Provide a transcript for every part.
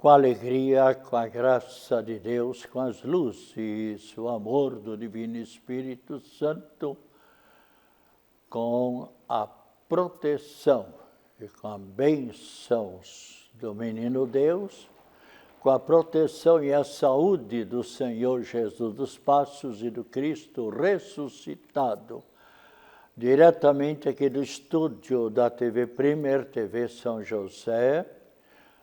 com a alegria, com a graça de Deus, com as luzes, o amor do Divino Espírito Santo, com a proteção e com as bênçãos do Menino Deus, com a proteção e a saúde do Senhor Jesus dos Passos e do Cristo ressuscitado, diretamente aqui do estúdio da TV Primer, TV São José,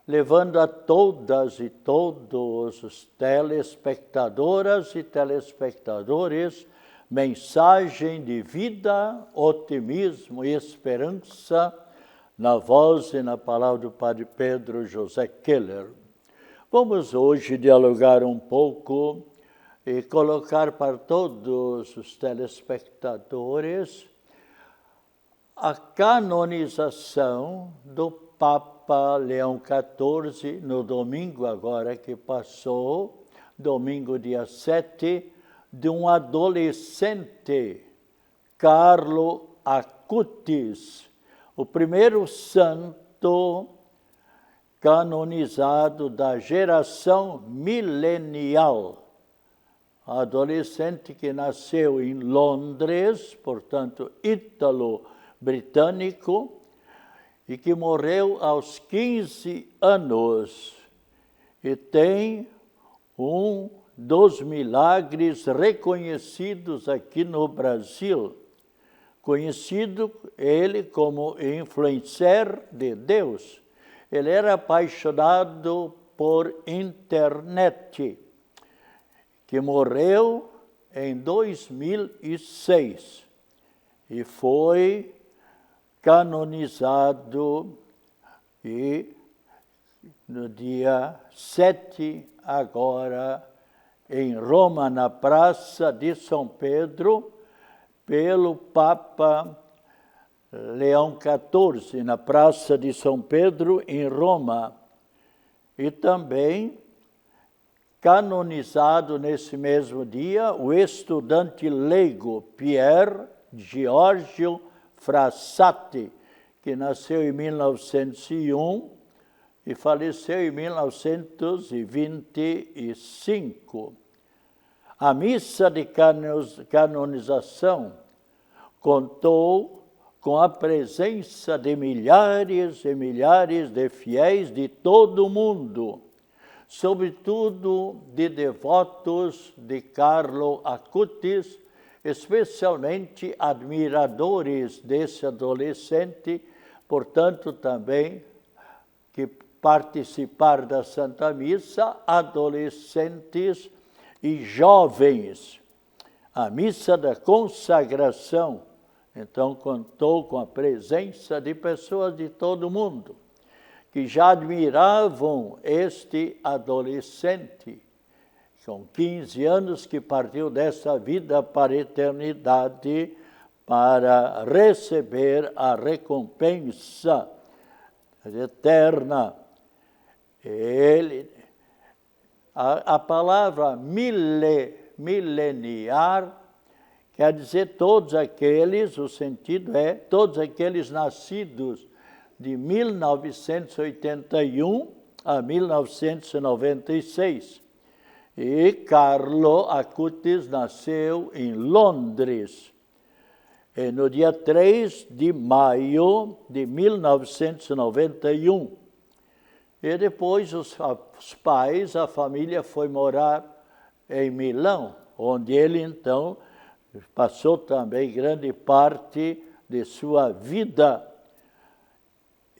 levando a todas e todos os telespectadoras e telespectadores mensagem de vida, otimismo e esperança na voz e na palavra do Padre Pedro José Keller. Vamos hoje dialogar um pouco e colocar para todos os telespectadores a canonização do Papa Leão XIV, no domingo agora que passou, domingo dia 7, de um adolescente, Carlo Acutis, o primeiro santo canonizado da geração milenial. Adolescente que nasceu em Londres, portanto, ítalo-britânico, e que morreu aos 15 anos. E tem um dos milagres reconhecidos aqui no Brasil, conhecido ele como influencer de Deus. Ele era apaixonado por internet, que morreu em 2006 e foi canonizado no dia 7 agora em Roma, na Praça de São Pedro, pelo Papa Leão XIV, na Praça de São Pedro, em Roma. E também canonizado nesse mesmo dia o estudante leigo Pier Giorgio Frassati, que nasceu em 1901 e faleceu em 1925. A missa de canonização contou com a presença de milhares e milhares de fiéis de todo o mundo, sobretudo de devotos de Carlo Acutis, especialmente admiradores desse adolescente, portanto também que participar da Santa Missa, adolescentes e jovens. A missa da consagração, então, contou com a presença de pessoas de todo o mundo, que já admiravam este adolescente, com 15 anos, que partiu dessa vida para a eternidade, para receber a recompensa eterna. A palavra mileniar quer dizer todos aqueles, o sentido é todos aqueles nascidos de 1981 a 1996. E Carlo Acutis nasceu em Londres, no dia 3 de maio de 1991. E depois os pais, a família foi morar em Milão, onde ele então passou também grande parte de sua vida.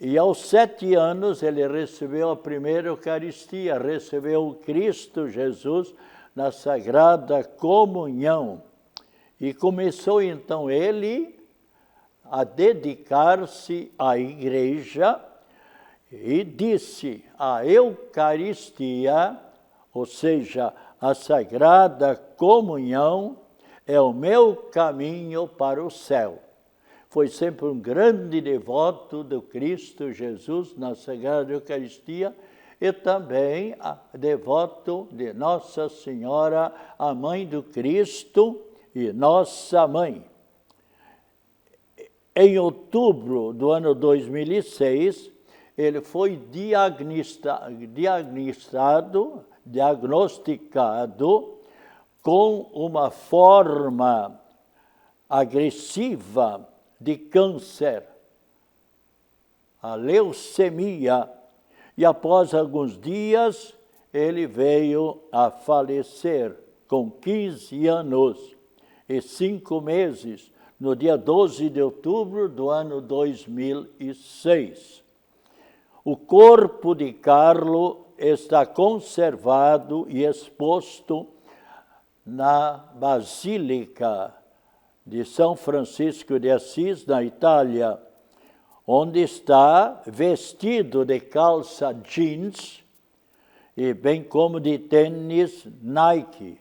E aos 7 anos ele recebeu a primeira Eucaristia, recebeu o Cristo Jesus na Sagrada Comunhão. E começou então ele a dedicar-se à igreja e disse: a Eucaristia, ou seja, a Sagrada Comunhão, é o meu caminho para o céu. Foi sempre um grande devoto do Cristo Jesus na Sagrada Eucaristia e também devoto de Nossa Senhora, a Mãe do Cristo e nossa Mãe. Em outubro do ano 2006, ele foi diagnosticado com uma forma agressiva de câncer, a leucemia, e após alguns dias ele veio a falecer com 15 anos e 5 meses, no dia 12 de outubro do ano 2006. O corpo de Carlo está conservado e exposto na Basílica de São Francisco de Assis, na Itália, onde está vestido de calça jeans, e bem como de tênis Nike,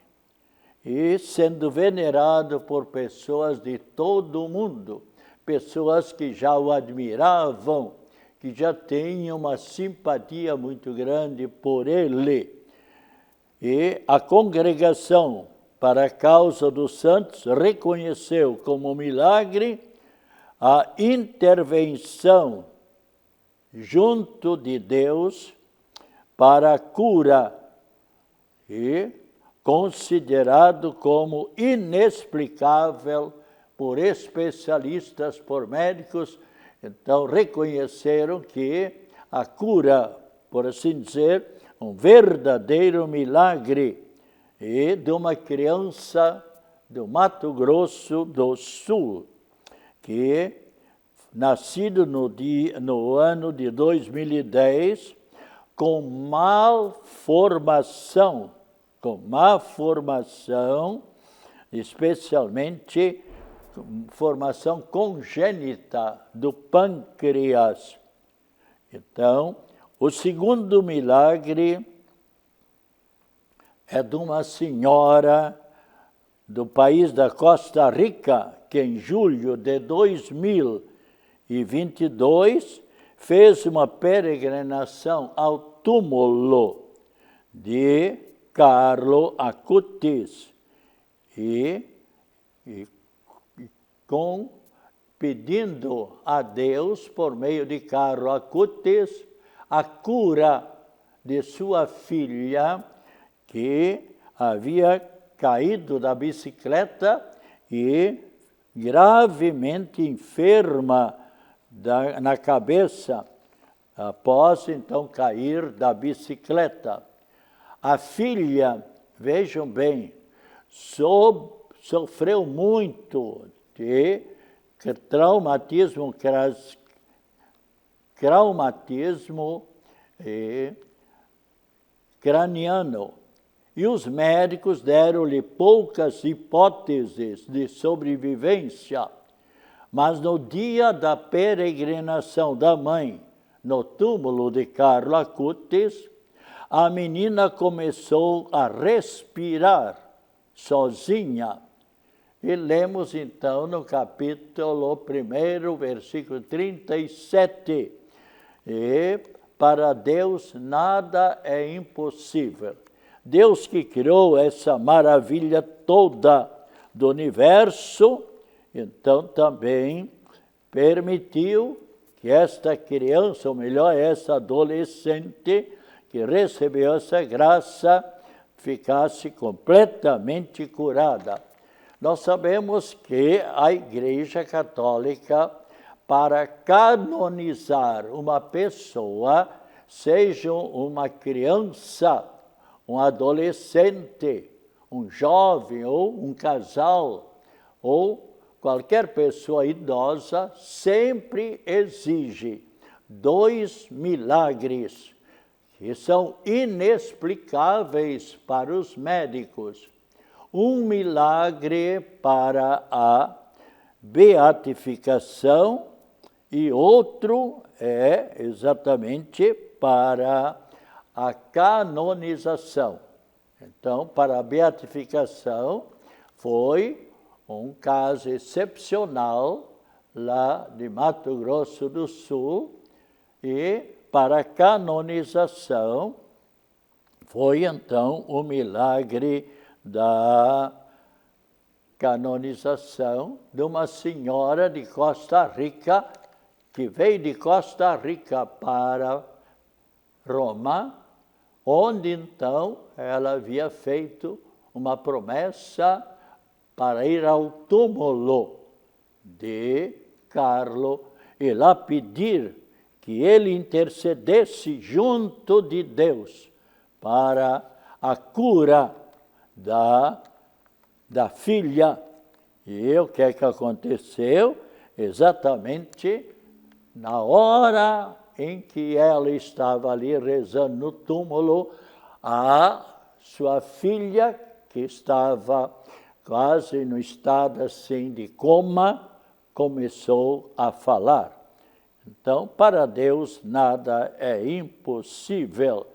e sendo venerado por pessoas de todo o mundo, pessoas que já o admiravam, que já tinham uma simpatia muito grande por ele. E a congregação para a causa dos santos reconheceu como milagre a intervenção junto de Deus para a cura, e considerado como inexplicável por especialistas, por médicos. Então reconheceram que a cura, por assim dizer, um verdadeiro milagre, e de uma criança do Mato Grosso do Sul, que, nascido no ano de 2010, com má formação, especialmente formação congênita do pâncreas. Então, o segundo milagre é de uma senhora do país da Costa Rica, que em julho de 2022 fez uma peregrinação ao túmulo de Carlo Acutis pedindo a Deus, por meio de Carlo Acutis, a cura de sua filha, que havia caído da bicicleta e gravemente enferma na cabeça, após então cair da bicicleta. A filha, vejam bem, sofreu muito de traumatismo craniano. E os médicos deram-lhe poucas hipóteses de sobrevivência. Mas no dia da peregrinação da mãe, no túmulo de Carlo Acutis, a menina começou a respirar sozinha. E lemos então no capítulo 1, versículo 37. E para Deus nada é impossível. Deus que criou essa maravilha toda do universo, então também permitiu que esta criança, ou melhor, essa adolescente que recebeu essa graça, ficasse completamente curada. Nós sabemos que a Igreja Católica, para canonizar uma pessoa, seja uma criança, um adolescente, um jovem ou um casal, ou qualquer pessoa idosa, sempre exige 2 milagres, que são inexplicáveis para os médicos. Um milagre para a beatificação e outro é exatamente para a canonização. Então, para a beatificação, foi um caso excepcional lá de Mato Grosso do Sul, e para a canonização foi então o milagre da canonização de uma senhora de Costa Rica que veio de Costa Rica para Roma, onde então ela havia feito uma promessa para ir ao túmulo de Carlo e lá pedir que ele intercedesse junto de Deus para a cura da filha. E o que é que aconteceu? Exatamente na hora em que ela estava ali rezando no túmulo, a sua filha, que estava quase no estado assim de coma, começou a falar. Então, para Deus nada é impossível.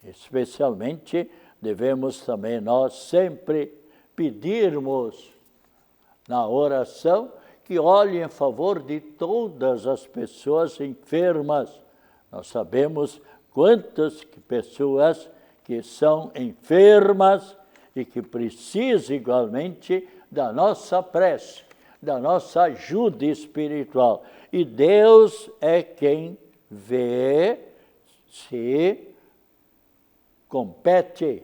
Especialmente devemos também nós sempre pedirmos na oração que olhe em favor de todas as pessoas enfermas. Nós sabemos quantas pessoas que são enfermas e que precisam igualmente da nossa prece, da nossa ajuda espiritual. E Deus é quem vê se compete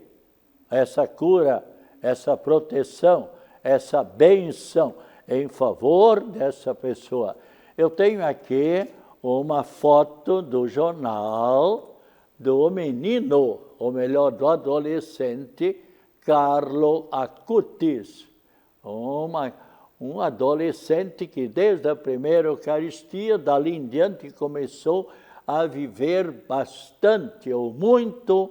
essa cura, essa proteção, essa bênção em favor dessa pessoa. Eu tenho aqui uma foto do jornal do menino, ou melhor, do adolescente, Carlo Acutis, um adolescente que desde a primeira Eucaristia, dali em diante, começou a viver bastante ou muito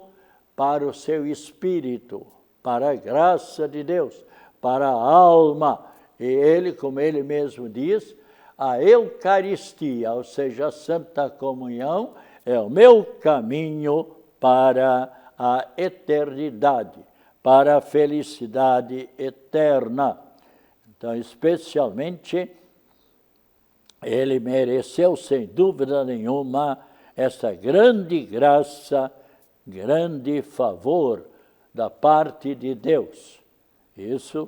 para o seu espírito, para a graça de Deus, para a alma. E ele, como ele mesmo diz, a Eucaristia, ou seja, a Santa Comunhão, é o meu caminho para a eternidade, para a felicidade eterna. Então, especialmente, ele mereceu, sem dúvida nenhuma, essa grande graça, grande favor da parte de Deus. Isso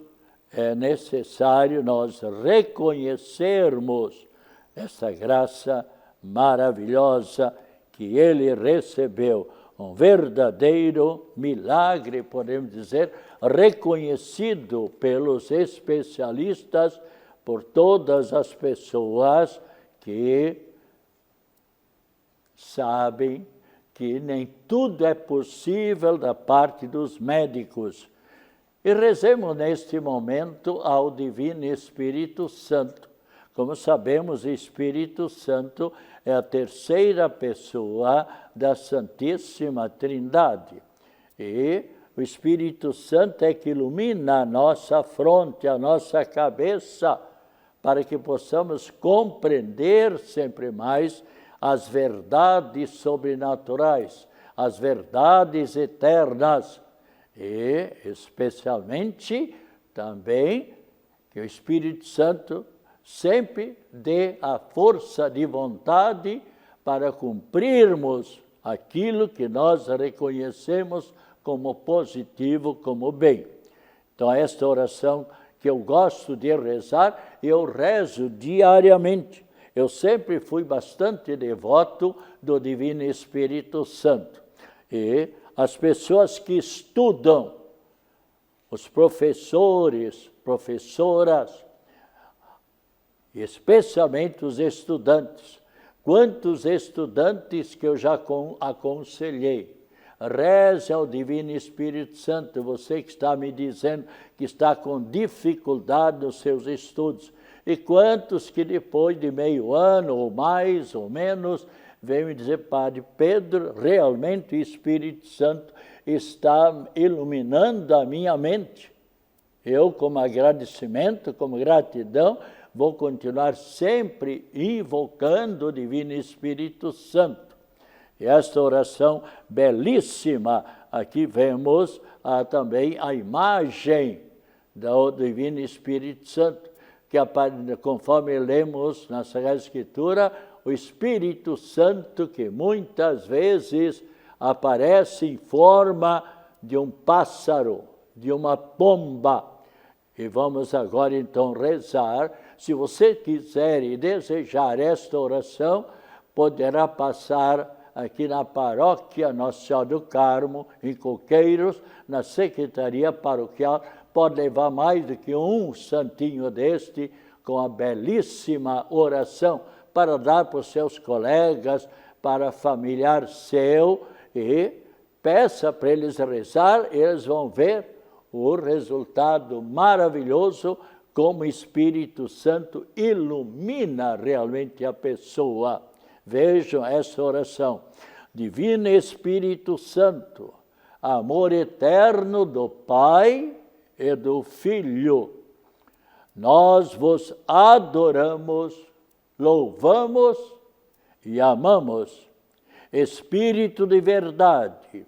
é necessário nós reconhecermos essa graça maravilhosa que ele recebeu. Um verdadeiro milagre, podemos dizer, reconhecido pelos especialistas, por todas as pessoas que sabem que nem tudo é possível da parte dos médicos. E rezemos neste momento ao Divino Espírito Santo. Como sabemos, o Espírito Santo é a terceira pessoa da Santíssima Trindade. E o Espírito Santo é que ilumina a nossa fronte, a nossa cabeça, para que possamos compreender sempre mais as verdades sobrenaturais, as verdades eternas. E, especialmente, também, que o Espírito Santo sempre dê a força de vontade para cumprirmos aquilo que nós reconhecemos como positivo, como bem. Então, esta oração que eu gosto de rezar, eu rezo diariamente. Eu sempre fui bastante devoto do Divino Espírito Santo. E as pessoas que estudam, os professores, professoras, especialmente os estudantes. Quantos estudantes que eu já aconselhei. Reze ao Divino Espírito Santo, você que está me dizendo que está com dificuldade nos seus estudos. E quantos que depois de meio ano, ou mais ou menos, vêm me dizer, Padre Pedro, realmente o Espírito Santo está iluminando a minha mente. Eu, como agradecimento, como gratidão, vou continuar sempre invocando o Divino Espírito Santo. E esta oração belíssima, aqui vemos também a imagem do Divino Espírito Santo, que conforme lemos na Sagrada Escritura, o Espírito Santo que muitas vezes aparece em forma de um pássaro, de uma pomba. E vamos agora então rezar, se você quiser e desejar esta oração, poderá passar aqui na paróquia Nossa Senhora do Carmo, em Coqueiros, na secretaria paroquial. Pode levar mais do que um santinho deste, com a belíssima oração, para dar para os seus colegas, para familiar seu, e peça para eles rezar, eles vão ver o resultado maravilhoso, como o Espírito Santo ilumina realmente a pessoa. Vejam essa oração. Divino Espírito Santo, amor eterno do Pai e do Filho, nós vos adoramos, louvamos e amamos. Espírito de verdade,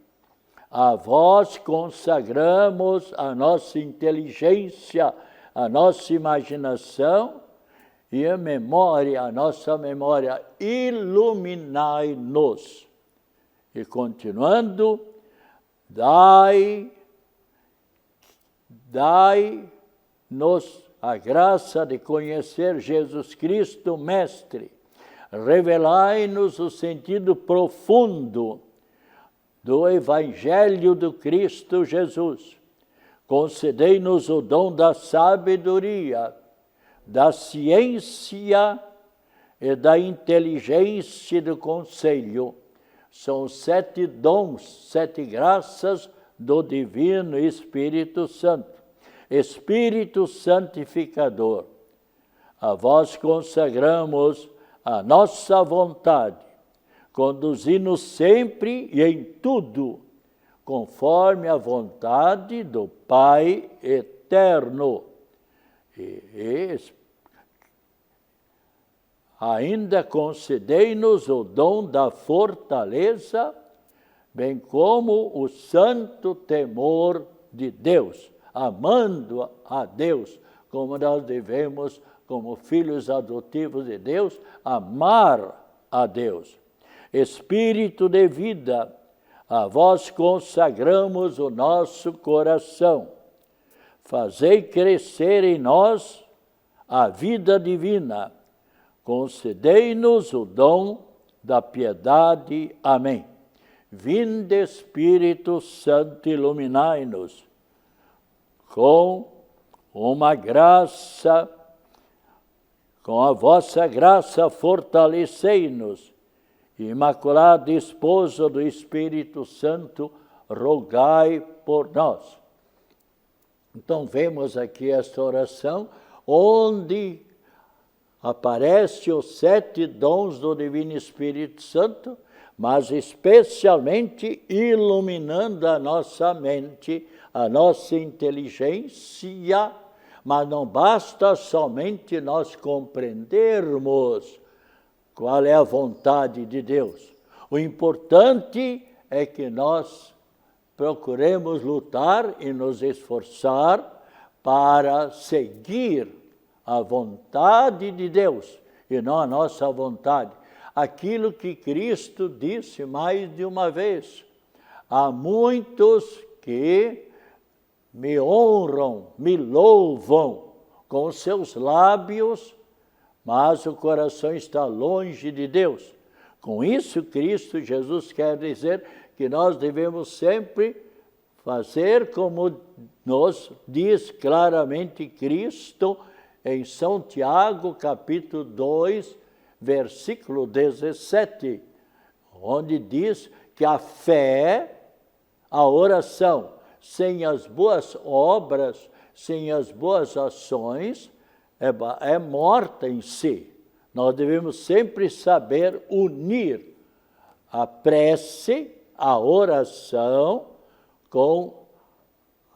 a vós consagramos a nossa inteligência, a nossa imaginação e a memória, a nossa memória. Iluminai-nos. E continuando, dai-nos a graça de conhecer Jesus Cristo, Mestre. Revelai-nos o sentido profundo do Evangelho do Cristo Jesus. Concedei-nos o dom da sabedoria, da ciência e da inteligência e do conselho. São 7 dons, 7 graças do Divino Espírito Santo. Espírito Santificador, a vós consagramos a nossa vontade, conduzi-nos sempre e em tudo, conforme a vontade do Pai eterno. E ainda concedei-nos o dom da fortaleza, bem como o santo temor de Deus, amando a Deus, como nós devemos, como filhos adotivos de Deus, amar a Deus. Espírito de vida, a vós consagramos o nosso coração. Fazei crescer em nós a vida divina. Concedei-nos o dom da piedade. Amém. Vinde, Espírito Santo, iluminai-nos com uma graça, com a vossa graça fortalecei-nos. Imaculada Esposa do Espírito Santo, rogai por nós. Então, vemos aqui esta oração, onde aparecem os 7 dons do Divino Espírito Santo, mas especialmente iluminando a nossa mente, a nossa inteligência. Mas não basta somente nós compreendermos qual é a vontade de Deus. O importante é que nós procuremos lutar e nos esforçar para seguir a vontade de Deus e não a nossa vontade. Aquilo que Cristo disse mais de uma vez: há muitos que me honram, me louvam com os seus lábios, mas o coração está longe de Deus. Com isso, Cristo Jesus quer dizer que nós devemos sempre fazer como nos diz claramente Cristo em São Tiago, capítulo 2, versículo 17, onde diz que a fé, a oração, sem as boas obras, sem as boas ações, é morta em si. Nós devemos sempre saber unir a prece, a oração, com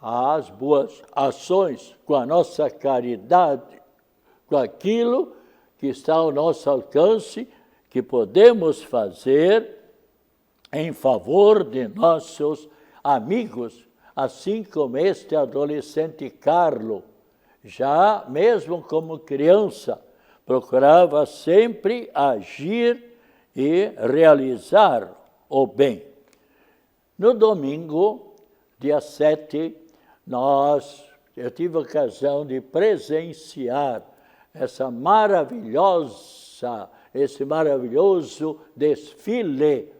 as boas ações, com a nossa caridade, com aquilo que está ao nosso alcance, que podemos fazer em favor de nossos amigos, assim como este adolescente Carlo, já mesmo como criança, procurava sempre agir e realizar o bem. No domingo, dia 7, eu tive a ocasião de presenciar esse maravilhoso desfile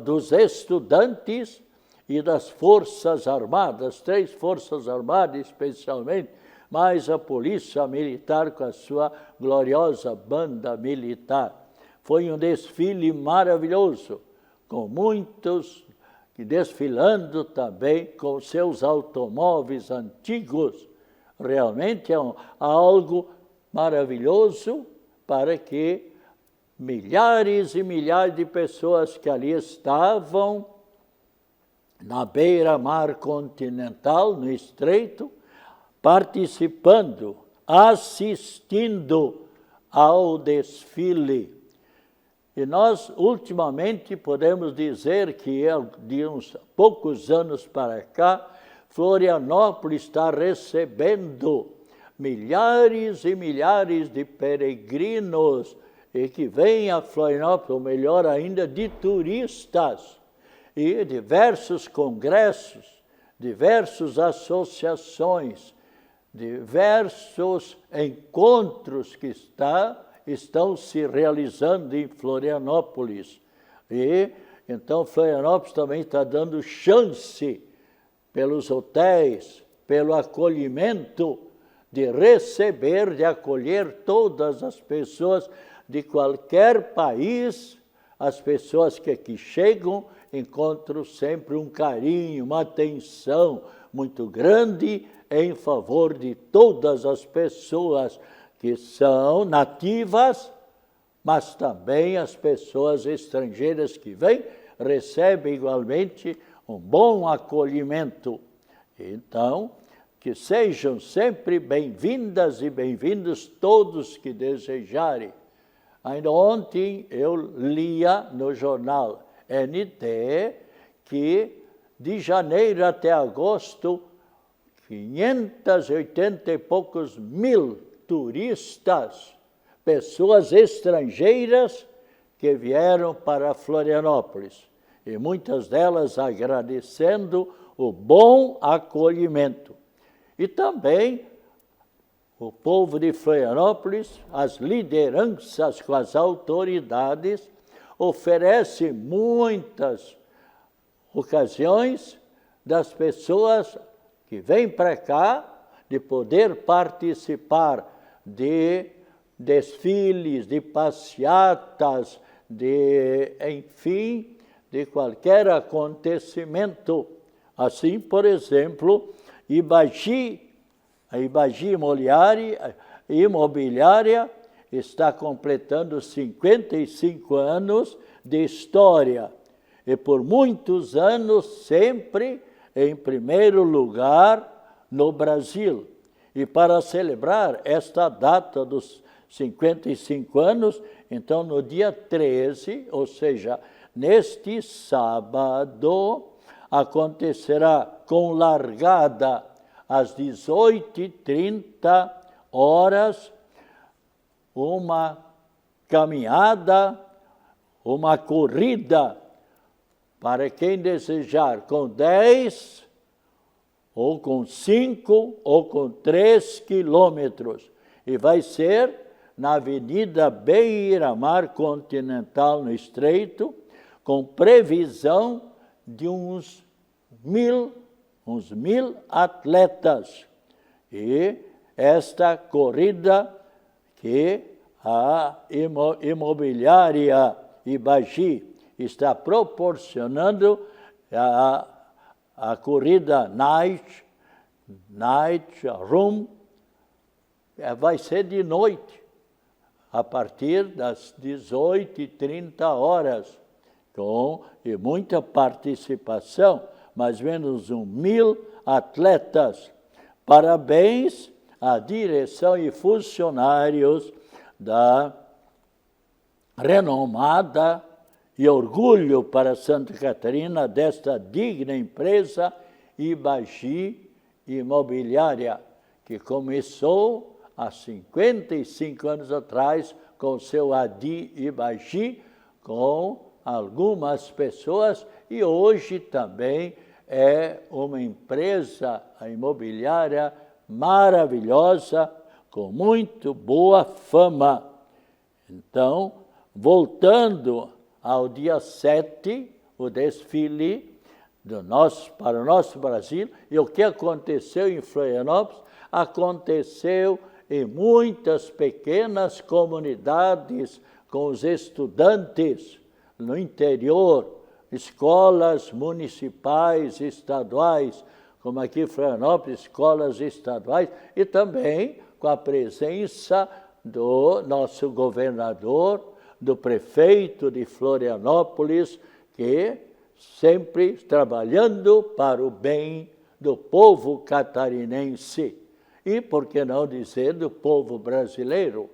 dos estudantes e das Forças Armadas, 3 Forças Armadas especialmente, mais a Polícia Militar com a sua gloriosa banda militar. Foi um desfile maravilhoso, com muitos desfilando também com seus automóveis antigos. Realmente é algo maravilhoso para que milhares e milhares de pessoas que ali estavam na beira-mar continental, no estreito, participando, assistindo ao desfile. E nós, ultimamente, podemos dizer que de uns poucos anos para cá, Florianópolis está recebendo milhares e milhares de peregrinos e que vêm a Florianópolis, ou melhor ainda, de turistas, e diversos congressos, diversas associações, diversos encontros que estão se realizando em Florianópolis. E então Florianópolis também está dando chance pelos hotéis, pelo acolhimento, de receber, de acolher todas as pessoas de qualquer país. As pessoas que aqui chegam encontram sempre um carinho, uma atenção muito grande em favor de todas as pessoas que são nativas, mas também as pessoas estrangeiras que vêm recebem igualmente um bom acolhimento. Então, que sejam sempre bem-vindas e bem-vindos todos que desejarem. Ainda ontem eu lia no jornal NT que de janeiro até agosto, 580 e poucos mil turistas, pessoas estrangeiras que vieram para Florianópolis, e muitas delas agradecendo o bom acolhimento. E também o povo de Florianópolis, as lideranças com as autoridades, oferecem muitas ocasiões das pessoas que vêm para cá de poder participar de desfiles, de passeatas, enfim, de qualquer acontecimento. Assim, por exemplo, a Ibagi Imobiliária está completando 55 anos de história e por muitos anos sempre em primeiro lugar no Brasil. E para celebrar esta data dos 55 anos, então no dia 13, ou seja, neste sábado, acontecerá com largada às 18h30 uma caminhada, uma corrida para quem desejar, com 10 ou com 5 ou com 3 quilômetros. E vai ser na Avenida Beira-Mar Continental, no Estreito, com previsão de uns mil atletas. E esta corrida que a imobiliária Ibagi está proporcionando, a corrida Night Room, vai ser de noite, a partir das 18h30, com muita participação, mais ou menos 1.000 atletas. Parabéns à direção e funcionários da renomada e orgulho para Santa Catarina desta digna empresa Ibagi Imobiliária, que começou há 55 anos atrás com o seu Adi Ibagi, com algumas pessoas, e hoje também é uma empresa imobiliária maravilhosa, com muito boa fama. Então, voltando ao dia 7, o desfile para o nosso Brasil, e o que aconteceu em Florianópolis, aconteceu em muitas pequenas comunidades com os estudantes no interior, escolas municipais, estaduais, como aqui em Florianópolis, escolas estaduais, e também com a presença do nosso governador, do prefeito de Florianópolis, que sempre trabalhando para o bem do povo catarinense e, por que não dizer, do povo brasileiro.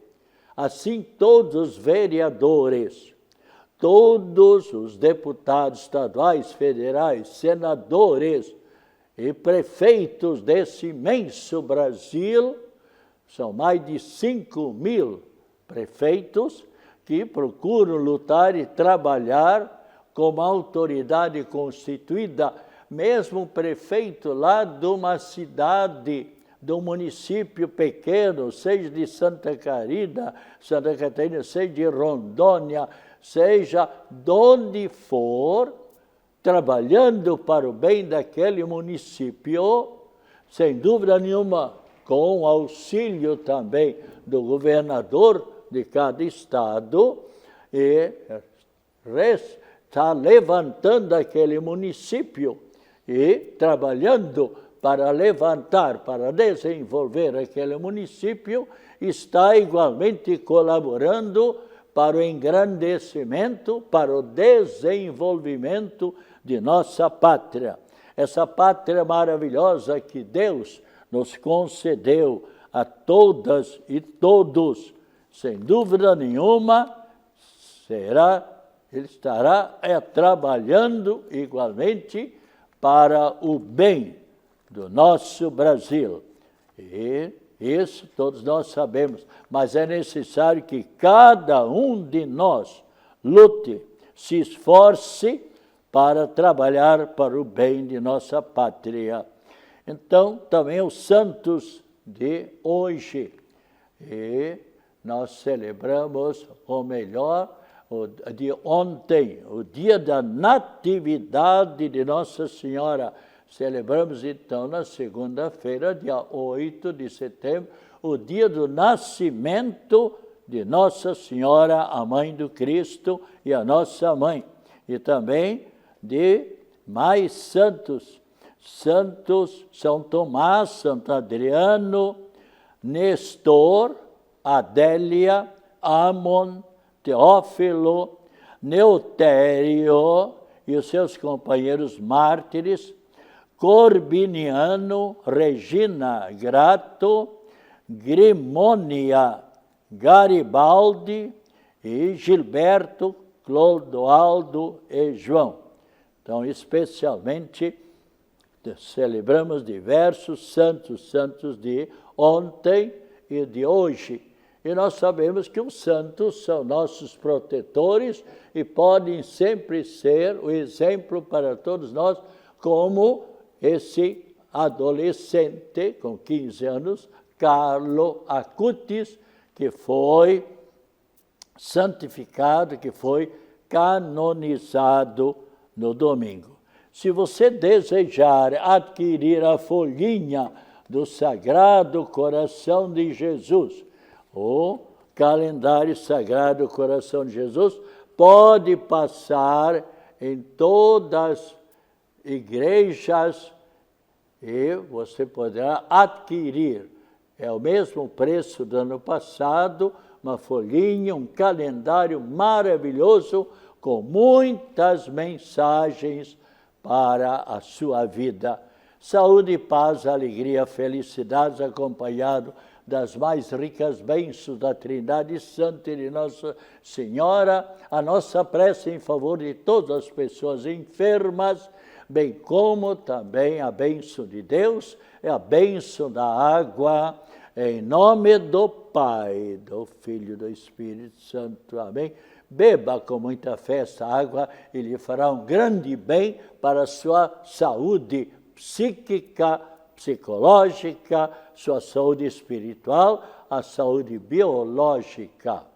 Assim, todos os vereadores, todos os deputados estaduais, federais, senadores e prefeitos desse imenso Brasil, são mais de 5.000 prefeitos que procuram lutar e trabalhar como autoridade constituída, mesmo o prefeito lá de uma cidade, de um município pequeno, seja de Santa Catarina, seja de Rondônia, seja de onde for, trabalhando para o bem daquele município, sem dúvida nenhuma, com o auxílio também do governador de cada estado, e está levantando aquele município e trabalhando para levantar, para desenvolver aquele município, está igualmente colaborando para o engrandecimento, para o desenvolvimento de nossa pátria. Essa pátria maravilhosa que Deus nos concedeu a todas e todos, sem dúvida nenhuma, ele estará trabalhando igualmente para o bem do nosso Brasil. E isso todos nós sabemos, mas é necessário que cada um de nós lute, se esforce para trabalhar para o bem de nossa pátria. Então, também os santos de hoje. E nós celebramos o melhor, o de ontem, o dia da Natividade de Nossa Senhora. Celebramos, então, na segunda-feira, dia 8 de setembro, o dia do nascimento de Nossa Senhora, a Mãe do Cristo e a nossa Mãe. E também de mais santos, São Tomás, Santo Adriano, Nestor, Adélia, Amon, Teófilo, Neutério e os seus companheiros mártires, Corbiniano, Regina Grato, Grimônia, Garibaldi e Gilberto, Clodoaldo e João. Então, especialmente, celebramos diversos santos de ontem e de hoje. E nós sabemos que os santos são nossos protetores e podem sempre ser o exemplo para todos nós, como esse adolescente com 15 anos, Carlo Acutis, que foi santificado, que foi canonizado no domingo. Se você desejar adquirir a folhinha do Sagrado Coração de Jesus, o calendário Sagrado Coração de Jesus, pode passar em todas as igrejas e você poderá adquirir. É o mesmo preço do ano passado, uma folhinha, um calendário maravilhoso com muitas mensagens para a sua vida. Saúde, paz, alegria, felicidades, acompanhado das mais ricas bênçãos da Trindade Santa e de Nossa Senhora, a nossa prece em favor de todas as pessoas enfermas, bem como também a bênção de Deus, é a bênção da água, em nome do Pai, do Filho e do Espírito Santo. Amém. Beba com muita fé essa água e lhe fará um grande bem para a sua saúde psíquica, psicológica, sua saúde espiritual, a saúde biológica.